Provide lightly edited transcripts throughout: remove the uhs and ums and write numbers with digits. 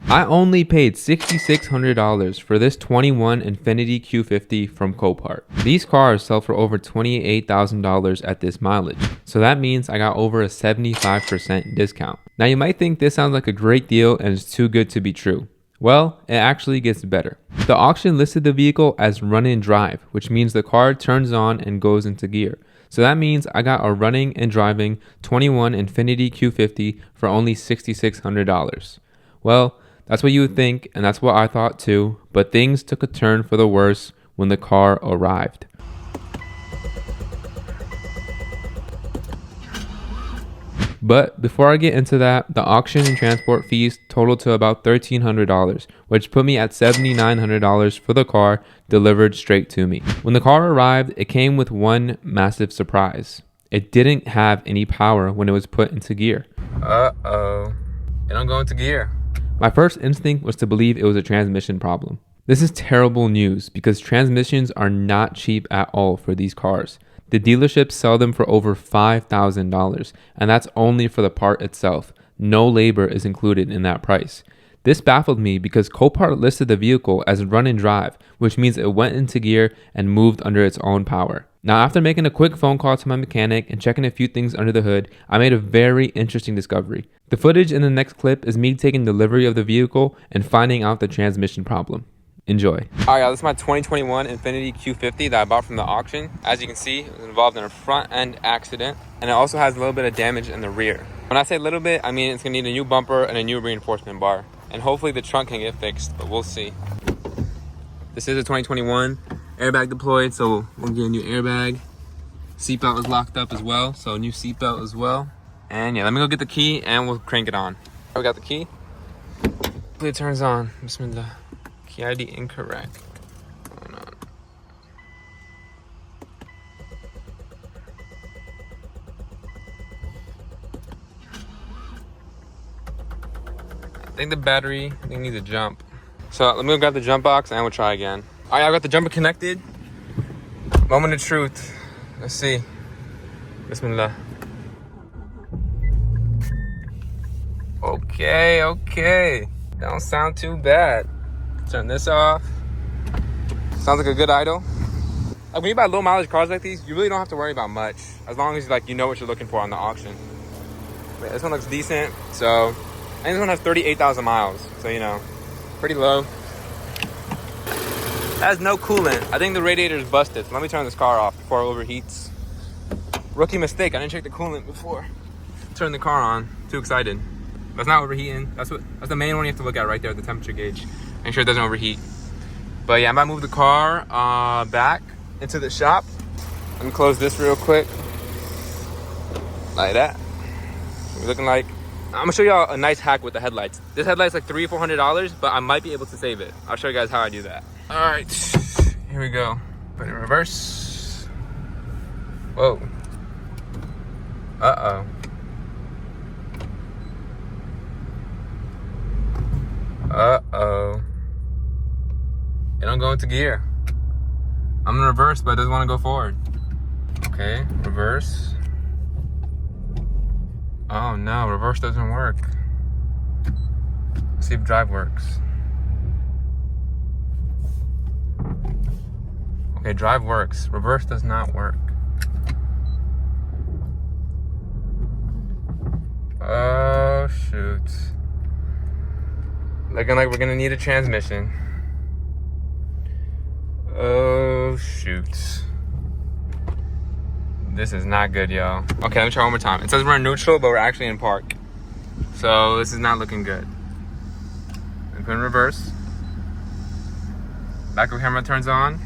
I only paid $6,600 for this 21 Infiniti Q50 from Copart. These cars sell for over $28,000 at this mileage, so that means I got over a 75% discount. Now you might think this sounds like a great deal and it's too good to be true. Well, it actually gets better. The auction listed the vehicle as run and drive, which means the car turns on and goes into gear. So that means I got a running and driving 21 Infiniti Q50 for only $6,600. Well, that's what you would think, and that's what I thought too, but things took a turn for the worse when the car arrived. But before I get into that, the auction and transport fees totaled to about $1,300, which put me at $7,900 for the car delivered straight to me. When the car arrived, it came with one massive surprise. It didn't have any power when it was put into gear. Uh-oh, it don't go into gear. My first instinct was to believe it was a transmission problem. This is terrible news because transmissions are not cheap at all for these cars. The dealerships sell them for over $5,000, and that's only for the part itself. No labor is included in that price. This baffled me because Copart listed the vehicle as run and drive, which means it went into gear and moved under its own power. Now, after making a quick phone call to my mechanic and checking a few things under the hood, I made a very interesting discovery. The footage in the next clip is me taking delivery of the vehicle and finding out the transmission problem. Enjoy. Alright, y'all, this is my 2021 Infiniti Q50 that I bought from the auction. As you can see, it was involved in a front end accident, and it also has a little bit of damage in the rear. When I say a little bit, I mean it's gonna need a new bumper and a new reinforcement bar. And hopefully the trunk can get fixed, but we'll see. This is a 2021, airbag deployed, so we'll get a new airbag. Seatbelt is locked up as well, so a new seatbelt as well. And yeah, let me go get the key and we'll crank it on. We got the key. Hopefully it turns on. Bismillah. Key ID incorrect. Hold on. I think the battery needs a jump. So let me go grab the jump box and we'll try again. All right, I got the jumper connected. Moment of truth. Let's see. Bismillah. Okay. Don't sound too bad. Turn this off. Sounds like a good idle. Like when you buy low mileage cars like these, you really don't have to worry about much, as long as you know what you're looking for on the auction. Wait, this one looks decent. So, I think this one has 38,000 miles. So, pretty low. It has no coolant. I think the radiator is busted. So let me turn this car off before it overheats. Rookie mistake. I didn't check the coolant before. Turn the car on. Too excited. But it's not overheating. That's the main one you have to look at right there, the temperature gauge. Make sure it doesn't overheat. But yeah, I might move the car back into the shop. Let me close this real quick. Like that. We're looking like, I'm gonna show y'all a nice hack with the headlights. This headlight's like $300 or $400, but I might be able to save it. I'll show you guys how I do that. All right, here we go. Put it in reverse. Whoa. Uh-oh. Uh-oh. It don't go into gear. I'm in reverse, but it doesn't want to go forward. Okay, reverse. Oh no, reverse doesn't work. Let's see if drive works. Okay, drive works. Reverse does not work. Oh shoot. Looking like we're gonna need a transmission. Oh shoot. This is not good, y'all. Okay, let me try one more time. It says we're in neutral, but we're actually in park. So this is not looking good. And put in reverse. Backup camera turns on.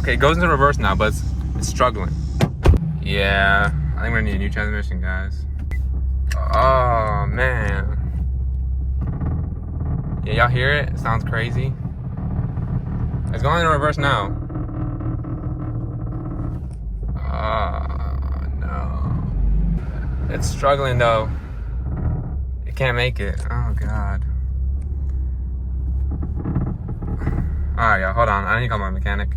Okay, it goes into reverse now, but it's struggling. Yeah, I think we're gonna need a new transmission, guys. Oh man. Yeah, y'all hear it? It sounds crazy. It's going in reverse now. Oh no. It's struggling though. It can't make it. Oh god. Alright y'all, hold on. I need to call my mechanic.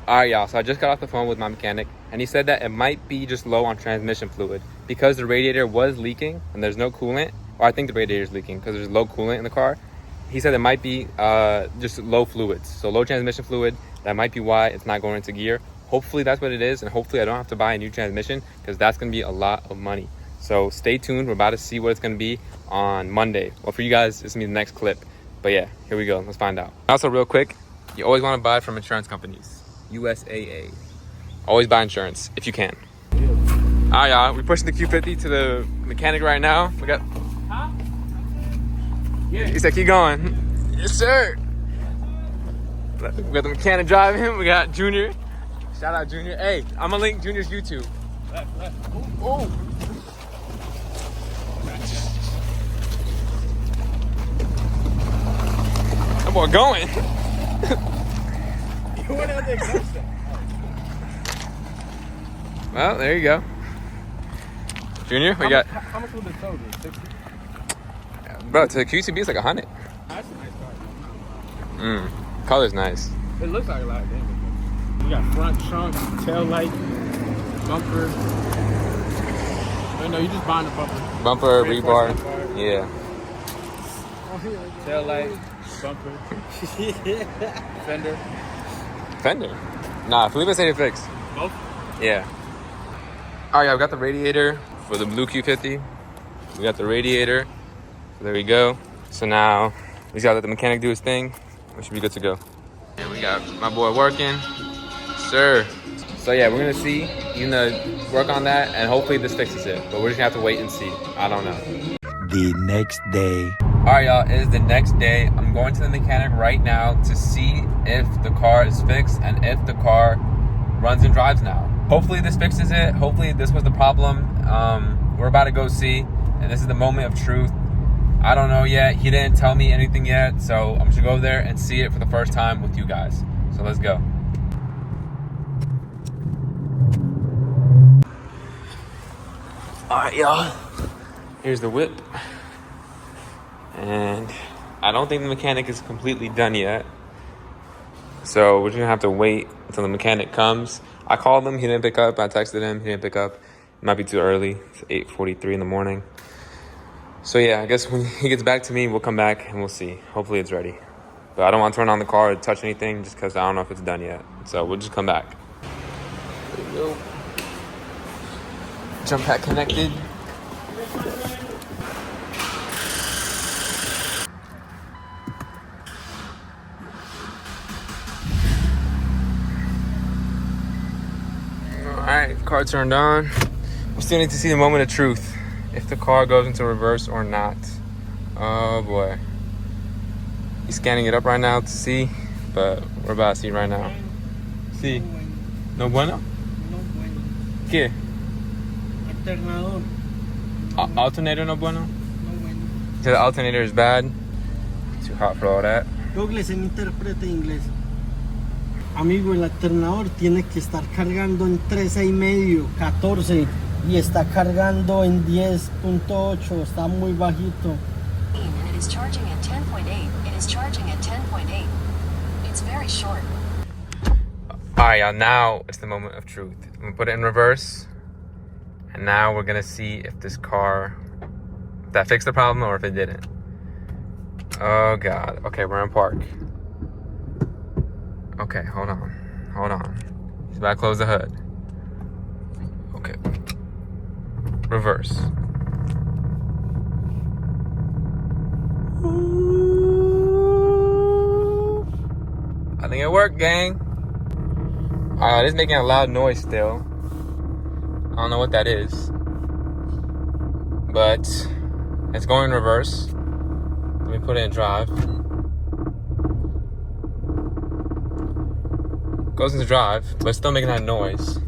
Alright y'all, so I just got off the phone with my mechanic and he said that it might be just low on transmission fluid. because the radiator was leaking and there's no coolant, or I think the radiator is leaking because there's low coolant in the car. He said it might be just low fluids, so low transmission fluid. That might be why it's not going into gear. Hopefully that's what it is, and hopefully I don't have to buy a new transmission, because that's going to be a lot of money. So stay tuned. We're about to see what it's going to be on Monday. Well, for you guys, it's going to be the next clip. But yeah, here we go. Let's find out. Also, real quick, you always want to buy from insurance companies. USAA. Always buy insurance if you can. All right, y'all. We're pushing the Q50 to the mechanic right now. We got... Huh? Yeah. He said, keep going. Yes, sir. We got the mechanic driving. We got Junior. Shout out Junior. Hey, I'm gonna link Junior's YouTube. Left. Oh. That boy going. You went out there. Well, there you go. Junior, we got. How much was the total? 60? Bro, to the Q2B it's like 100. That's a nice car. Color's nice. It looks like a lot of damage. We got front trunk, tail light, bumper. Oh, no, you just buying the bumper. Bumper, rebar. Yeah. Tail light, bumper. Fender? Nah, Felipe said it fixed. Both? Yeah. Alright, I've got the radiator for the blue Q50. We got the radiator. So there we go. So now we just gotta let the mechanic do his thing. We should be good to go. And we got my boy working. Sir. So yeah, we're gonna see. He's gonna work on that and hopefully this fixes it. But we're just gonna have to wait and see. I don't know. The next day. Alright, y'all, it is the next day. I'm going to the mechanic right now to see if the car is fixed and if the car runs and drives now. Hopefully this fixes it. Hopefully this was the problem. We're about to go see, and this is the moment of truth. I don't know yet. He didn't tell me anything yet, so I'm just gonna go there and see it for the first time with you guys. So let's go. All right, y'all. Here's the whip. And I don't think the mechanic is completely done yet. So we're just gonna have to wait until the mechanic comes. I called him, he didn't pick up. I texted him, he didn't pick up. It might be too early. It's 8:43 in the morning. So yeah, I guess when he gets back to me, we'll come back and we'll see. Hopefully it's ready. But I don't want to turn on the car or touch anything just because I don't know if it's done yet. So we'll just come back. There we go. Jump pack connected. Alright, car turned on. We still need to see the moment of truth. If the car goes into reverse or not. Oh boy. He's scanning it up right now to see, but we're about to see right now. See. No bueno? No bueno. ¿Qué? Alternador. Alternator no bueno? No bueno. So the alternator is bad. Too hot for all that. Google se interpreta inglés. Amigo, el alternador tiene que estar cargando en 13,5, 14 y está cargando en 10.8, está muy bajito. And it is charging at 10.8. It is charging at 10.8. It's very short. Alright, y'all, now it's the moment of truth. I'm gonna put it in reverse. And now we're gonna see if this car, if that fixed the problem or if it didn't. Oh God. Okay, we're in park. Okay, hold on. He's about to close the hood. Okay. Reverse. I think it worked, gang. Alright, it's making a loud noise still. I don't know what that is. But it's going in reverse. Let me put it in drive. Goes into drive, but it's still making that noise.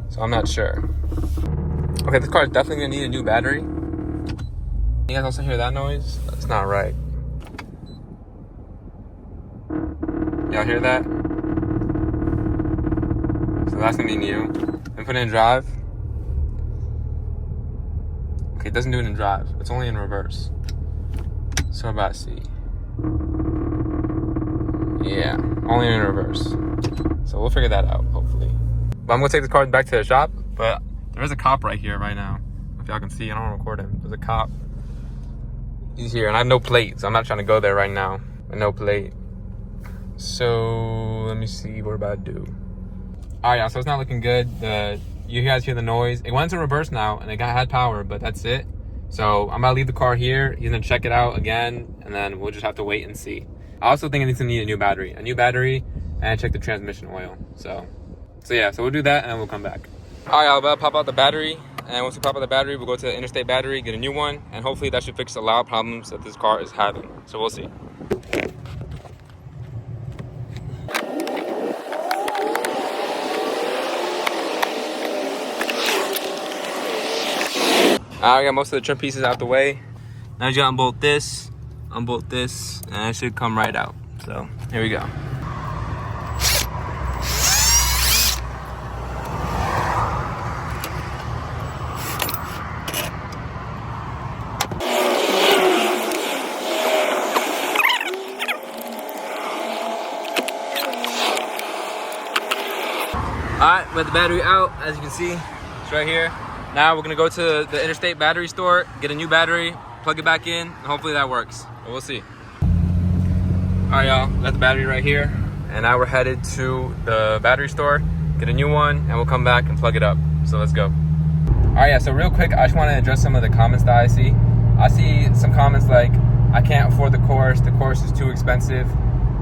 So I'm not sure. Okay, this car is definitely gonna need a new battery. You guys also hear that noise? That's not right. Y'all hear that? So that's gonna be new. Then put it in drive. Okay, it doesn't do it in drive. It's only in reverse. So we're about to see. Yeah, only in reverse. So we'll figure that out, hopefully. But I'm gonna take the car back to the shop, but There's a cop right here right now. If y'all can see, I don't want to record him. There's a cop. He's here, and I have no plate, so I'm not trying to go there right now. No plate. So let me see what we're about to do. All right, y'all. So it's not looking good. You guys hear the noise. It went into reverse now, and it had power, but that's it. So I'm about to leave the car here. He's gonna check it out again, and then we'll just have to wait and see. I also think it needs to need a new battery, and check the transmission oil. So yeah. So we'll do that, and then we'll come back. All right, y'all. About to pop out the battery, and once we pop out the battery, we'll go to the Interstate battery, get a new one, and hopefully that should fix a lot of problems that this car is having. So we'll see. I got most of the trim pieces out the way. Now you gotta unbolt this, and it should come right out. So here we go. Alright, we got the battery out, as you can see, it's right here. Now we're gonna go to the Interstate battery store, get a new battery, plug it back in, and hopefully that works. But we'll see. All right, y'all, got the battery right here. And now we're headed to the battery store, get a new one, and we'll come back and plug it up. So let's go. All right, yeah, so real quick, I just wanna address some of the comments that I see. I see some comments like, I can't afford the course is too expensive.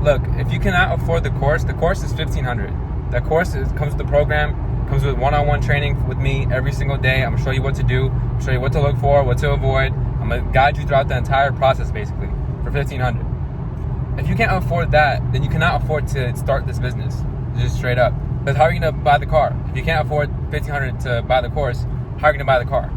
Look, if you cannot afford the course is $1,500. That course comes with the program, comes with one-on-one training with me every single day. I'm gonna show you what to do, show you what to look for, what to avoid. I'm gonna guide you throughout the entire process basically for $1,500. If you can't afford that, then you cannot afford to start this business, just straight up. Because how are you gonna buy the car? If you can't afford $1,500 to buy the course, how are you gonna buy the car?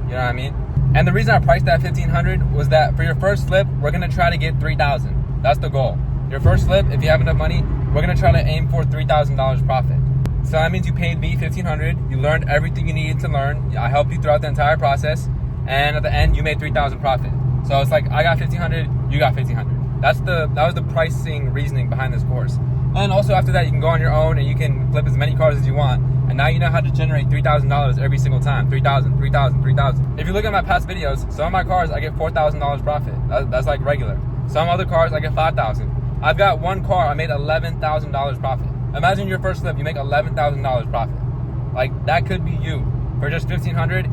You know what I mean? And the reason I priced that $1,500 was that for your first flip, we're gonna try to get $3,000. That's the goal. Your first flip, if you have enough money, we're gonna try to aim for $3,000 profit. So that means you paid me $1,500. You learned everything you needed to learn. I helped you throughout the entire process, and at the end, you made $3,000 profit. So it's like I got $1,500, you got $1,500. That was the pricing reasoning behind this course. And also after that, you can go on your own and you can flip as many cars as you want. And now you know how to generate $3,000 every single time. $3,000, $3,000, $3,000. If you look at my past videos, some of my cars I get $4,000 profit. That's like regular. Some other cars I get $5,000. I've got one car I made $11,000 profit. Imagine your first flip, you make $11,000 profit. Like, that could be you for just $1,500,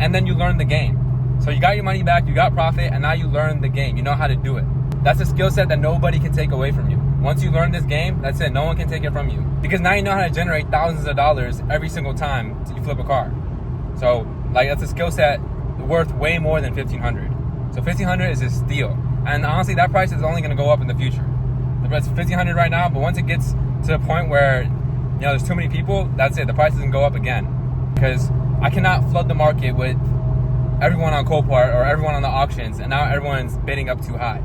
and then you learn the game. So you got your money back, you got profit, and now you learn the game. You know how to do it. That's a skill set that nobody can take away from you. Once you learn this game, that's it. No one can take it from you. Because now you know how to generate thousands of dollars every single time you flip a car. So, like, that's a skill set worth way more than $1,500. So $1,500 is a steal. And honestly, that price is only gonna go up in the future. It's $1,500 right now, but once it gets to the point where, you know, there's too many people, that's it. The price doesn't go up again. Because I cannot flood the market with everyone on Copart or everyone on the auctions, and now everyone's bidding up too high.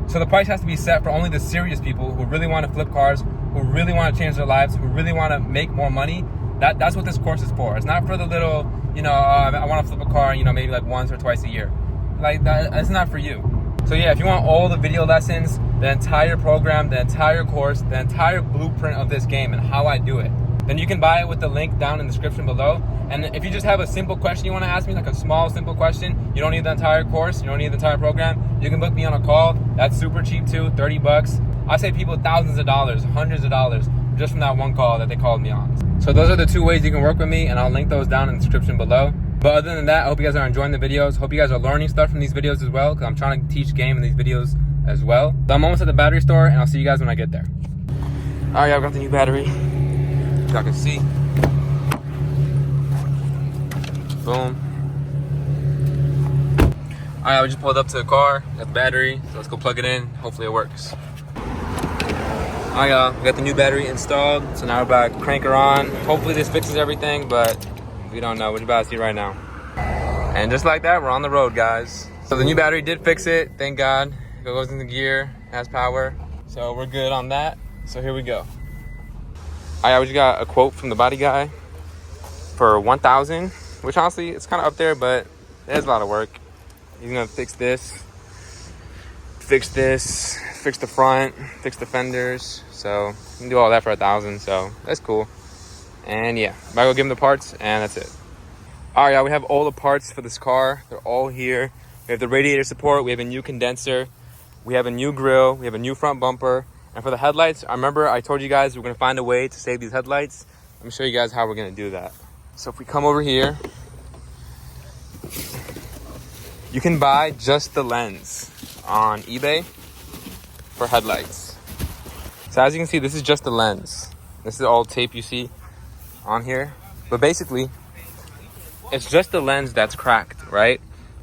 So the price has to be set for only the serious people who really want to flip cars, who really want to change their lives, who really want to make more money. That's what this course is for. It's not for the little, you know, I want to flip a car, you know, maybe like once or twice a year. Like, that's not for you. So yeah, if you want all the video lessons, the entire program, the entire course, the entire blueprint of this game and how I do it, then you can buy it with the link down in the description below. And if you just have a simple question you want to ask me, like a small, simple question, you don't need the entire course, you don't need the entire program, you can book me on a call. That's super cheap too, $30. I save people thousands of dollars, hundreds of dollars, just from that one call that they called me on. So those are the two ways you can work with me, and I'll link those down in the description below. But other than that, I hope you guys are enjoying the videos. Hope you guys are learning stuff from these videos as well, because I'm trying to teach game in these videos as well. So I'm almost at the battery store, and I'll see you guys when I get there. All right, I've got the new battery. As y'all can see. Boom. All right, I just pulled up to the car, got the battery, so let's go plug it in. Hopefully it works. All right, y'all, we got the new battery installed, so now we're about to crank her on. Hopefully this fixes everything, but we don't know. We're about to see right now. And just like that, we're on the road, guys. So the new battery did fix it, thank God. It goes into gear, has power, so we're good on that. So here we go. I just got a quote from the body guy for $1,000, which honestly, it's kind of up there, but there's a lot of work. He's gonna fix this, fix the front, fix the fenders. So you can do all that for $1,000, so that's cool. And yeah, I'm gonna go give him the parts, and that's it. All right, y'all, we have all the parts for this car. They're all here. We have the radiator support. We have a new condenser. We have a new grille. We have a new front bumper. And for the headlights, I remember I told you guys we're gonna find a way to save these headlights. Let me show you guys how we're gonna do that. So if we come over here, you can buy just the lens on eBay for headlights. So as you can see, this is just the lens. This is all tape you see on here. But basically, it's just the lens that's cracked, right?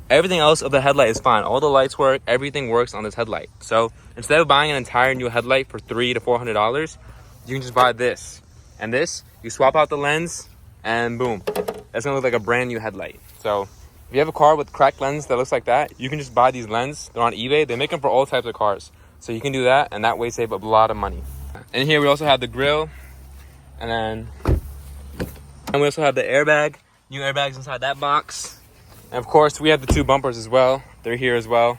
Everything else of the headlight is fine. All the lights work, everything works on this headlight. So instead of buying an entire new headlight for $300 to $400, you can just buy this. And this, you swap out the lens and boom, that's gonna look like a brand new headlight. So if you have a car with cracked lens that looks like that, you can just buy these lenses. They're on eBay. They make them for all types of cars. So you can do that, and that way save a lot of money. And here we also have the grille, and we also have the airbag. New airbags inside that box. And of course, we have the two bumpers as well. They're here as well.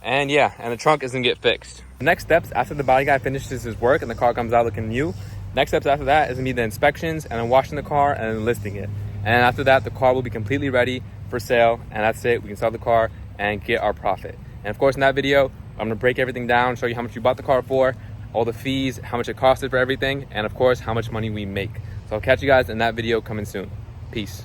And yeah, and the trunk is gonna get fixed. The next steps after the body guy finishes his work and the car comes out looking new, next steps after that is gonna be the inspections and then washing the car and then listing it. And after that, the car will be completely ready for sale, and that's it. We can sell the car and get our profit. And of course, in that video, I'm gonna break everything down, show you how much you bought the car for, all the fees, how much it costed for everything, and of course, how much money we make. So I'll catch you guys in that video coming soon. Peace.